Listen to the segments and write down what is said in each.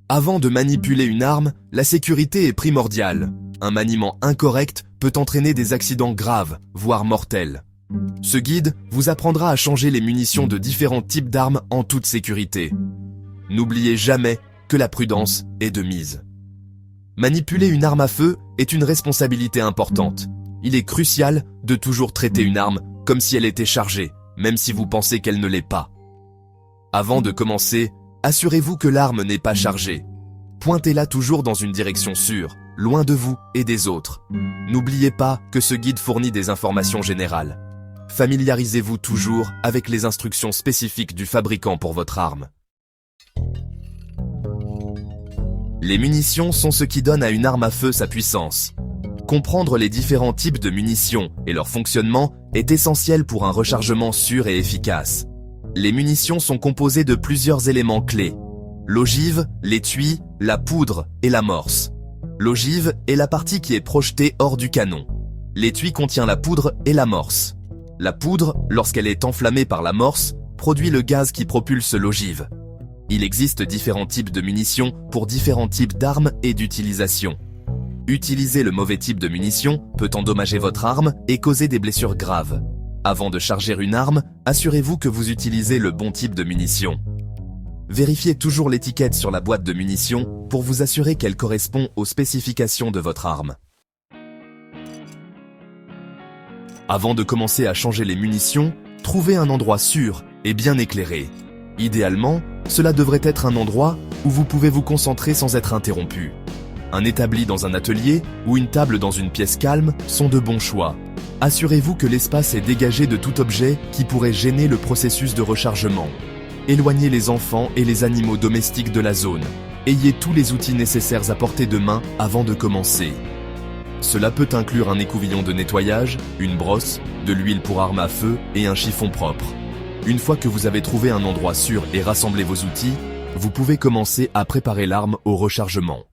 Avant de manipuler une arme, la sécurité est primordiale. Un maniement incorrect peut entraîner des accidents graves, voire mortels. Ce guide vous apprendra à changer les munitions de différents types d'armes en toute sécurité. N'oubliez jamais que la prudence est de mise. Manipuler une arme à feu est une responsabilité importante. Il est crucial de toujours traiter une arme comme si elle était chargée, même si vous pensez qu'elle ne l'est pas. Avant de commencer, assurez-vous que l'arme n'est pas chargée. Pointez-la toujours dans une direction sûre, loin de vous et des autres. N'oubliez pas que ce guide fournit des informations générales. Familiarisez-vous toujours avec les instructions spécifiques du fabricant pour votre arme. Les munitions sont ce qui donne à une arme à feu sa puissance. Comprendre les différents types de munitions et leur fonctionnement est essentiel pour un rechargement sûr et efficace. Les munitions sont composées de plusieurs éléments clés. L'ogive, l'étui, la poudre et l'amorce. L'ogive est la partie qui est projetée hors du canon. L'étui contient la poudre et l'amorce. La poudre, lorsqu'elle est enflammée par l'amorce, produit le gaz qui propulse l'ogive. Il existe différents types de munitions pour différents types d'armes et d'utilisation. Utiliser le mauvais type de munition peut endommager votre arme et causer des blessures graves. Avant de charger une arme, assurez-vous que vous utilisez le bon type de munition. Vérifiez toujours l'étiquette sur la boîte de munitions pour vous assurer qu'elle correspond aux spécifications de votre arme. Avant de commencer à changer les munitions, trouvez un endroit sûr et bien éclairé. Idéalement, cela devrait être un endroit où vous pouvez vous concentrer sans être interrompu. Un établi dans un atelier ou une table dans une pièce calme sont de bons choix. Assurez-vous que l'espace est dégagé de tout objet qui pourrait gêner le processus de rechargement. Éloignez les enfants et les animaux domestiques de la zone. Ayez tous les outils nécessaires à portée de main avant de commencer. Cela peut inclure un écouvillon de nettoyage, une brosse, de l'huile pour arme à feu et un chiffon propre. Une fois que vous avez trouvé un endroit sûr et rassemblé vos outils, vous pouvez commencer à préparer l'arme au rechargement.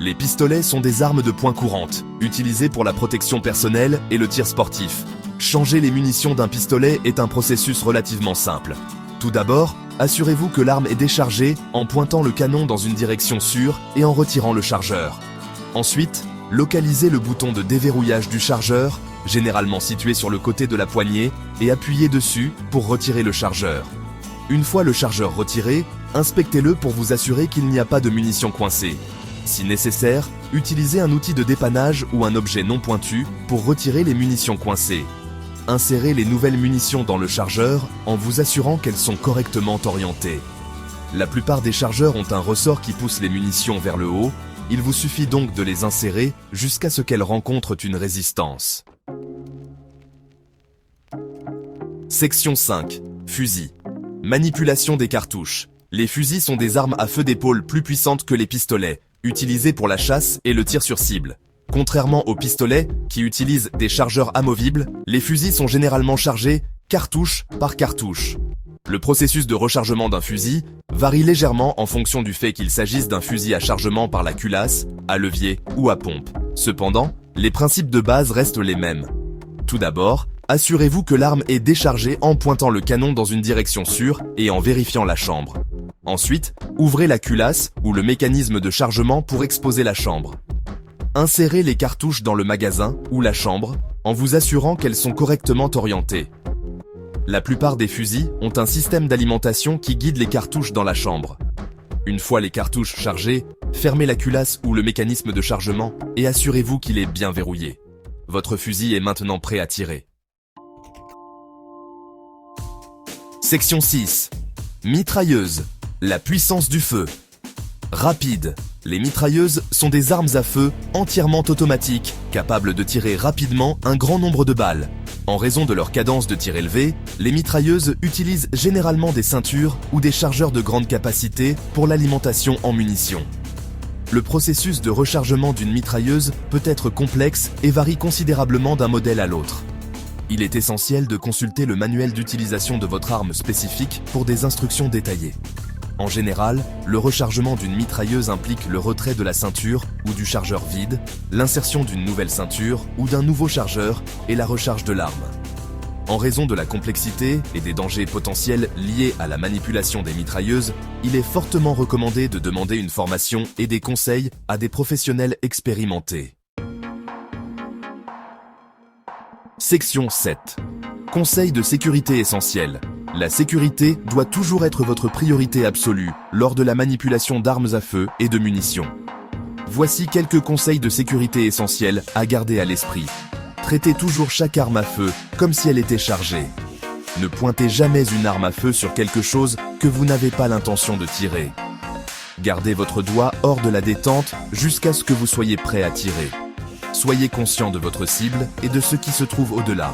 Les pistolets sont des armes de poing courantes, utilisées pour la protection personnelle et le tir sportif. Changer les munitions d'un pistolet est un processus relativement simple. Tout d'abord, assurez-vous que l'arme est déchargée en pointant le canon dans une direction sûre et en retirant le chargeur. Ensuite, localisez le bouton de déverrouillage du chargeur, généralement situé sur le côté de la poignée, et appuyez dessus pour retirer le chargeur. Une fois le chargeur retiré, inspectez-le pour vous assurer qu'il n'y a pas de munitions coincées. Si nécessaire, utilisez un outil de dépannage ou un objet non pointu pour retirer les munitions coincées. Insérez les nouvelles munitions dans le chargeur en vous assurant qu'elles sont correctement orientées. La plupart des chargeurs ont un ressort qui pousse les munitions vers le haut, il vous suffit donc de les insérer jusqu'à ce qu'elles rencontrent une résistance. Section 5. Fusil. Manipulation des cartouches. Les fusils sont des armes à feu d'épaule plus puissantes que les pistolets, utilisées pour la chasse et le tir sur cible. Contrairement aux pistolets, qui utilisent des chargeurs amovibles, les fusils sont généralement chargés cartouche par cartouche. Le processus de rechargement d'un fusil varie légèrement en fonction du fait qu'il s'agisse d'un fusil à chargement par la culasse, à levier ou à pompe. Cependant, les principes de base restent les mêmes. Tout d'abord, assurez-vous que l'arme est déchargée en pointant le canon dans une direction sûre et en vérifiant la chambre. Ensuite, ouvrez la culasse ou le mécanisme de chargement pour exposer la chambre. Insérez les cartouches dans le magasin ou la chambre en vous assurant qu'elles sont correctement orientées. La plupart des fusils ont un système d'alimentation qui guide les cartouches dans la chambre. Une fois les cartouches chargées, fermez la culasse ou le mécanisme de chargement et assurez-vous qu'il est bien verrouillé. Votre fusil est maintenant prêt à tirer. Section 6. Mitrailleuse. La puissance du feu. Rapide. Les mitrailleuses sont des armes à feu entièrement automatiques, capables de tirer rapidement un grand nombre de balles. En raison de leur cadence de tir élevée, les mitrailleuses utilisent généralement des ceintures ou des chargeurs de grande capacité pour l'alimentation en munitions. Le processus de rechargement d'une mitrailleuse peut être complexe et varie considérablement d'un modèle à l'autre. Il est essentiel de consulter le manuel d'utilisation de votre arme spécifique pour des instructions détaillées. En général, le rechargement d'une mitrailleuse implique le retrait de la ceinture ou du chargeur vide, l'insertion d'une nouvelle ceinture ou d'un nouveau chargeur et la recharge de l'arme. En raison de la complexité et des dangers potentiels liés à la manipulation des mitrailleuses, il est fortement recommandé de demander une formation et des conseils à des professionnels expérimentés. Section 7. Conseils de sécurité essentiels. La sécurité doit toujours être votre priorité absolue lors de la manipulation d'armes à feu et de munitions. Voici quelques conseils de sécurité essentiels à garder à l'esprit. Traitez toujours chaque arme à feu comme si elle était chargée. Ne pointez jamais une arme à feu sur quelque chose que vous n'avez pas l'intention de tirer. Gardez votre doigt hors de la détente jusqu'à ce que vous soyez prêt à tirer. Soyez conscient de votre cible et de ce qui se trouve au-delà.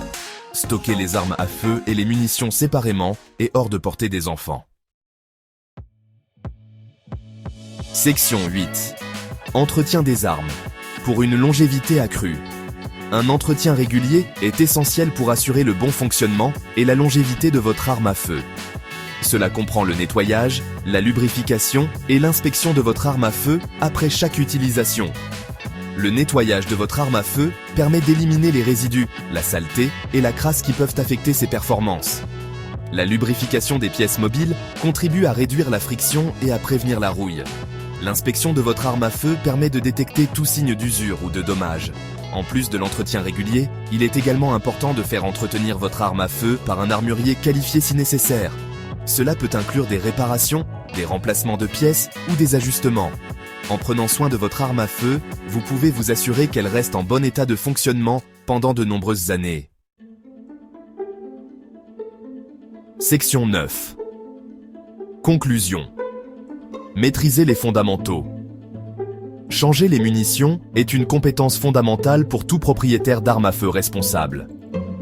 Stockez les armes à feu et les munitions séparément et hors de portée des enfants. Section 8. Entretien des armes. Pour une longévité accrue. Un entretien régulier est essentiel pour assurer le bon fonctionnement et la longévité de votre arme à feu. Cela comprend le nettoyage, la lubrification et l'inspection de votre arme à feu après chaque utilisation. Le nettoyage de votre arme à feu permet d'éliminer les résidus, la saleté et la crasse qui peuvent affecter ses performances. La lubrification des pièces mobiles contribue à réduire la friction et à prévenir la rouille. L'inspection de votre arme à feu permet de détecter tout signe d'usure ou de dommage. En plus de l'entretien régulier, il est également important de faire entretenir votre arme à feu par un armurier qualifié si nécessaire. Cela peut inclure des réparations, des remplacements de pièces ou des ajustements. En prenant soin de votre arme à feu, vous pouvez vous assurer qu'elle reste en bon état de fonctionnement pendant de nombreuses années. Section 9. Conclusion. Maîtrisez les fondamentaux. Changer les munitions est une compétence fondamentale pour tout propriétaire d'armes à feu responsable.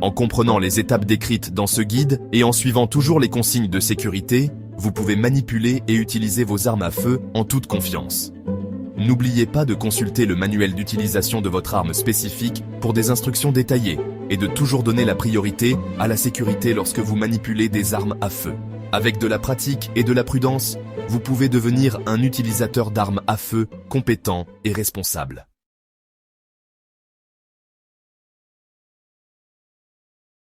En comprenant les étapes décrites dans ce guide et en suivant toujours les consignes de sécurité, vous pouvez manipuler et utiliser vos armes à feu en toute confiance. N'oubliez pas de consulter le manuel d'utilisation de votre arme spécifique pour des instructions détaillées et de toujours donner la priorité à la sécurité lorsque vous manipulez des armes à feu. Avec de la pratique et de la prudence, vous pouvez devenir un utilisateur d'armes à feu compétent et responsable.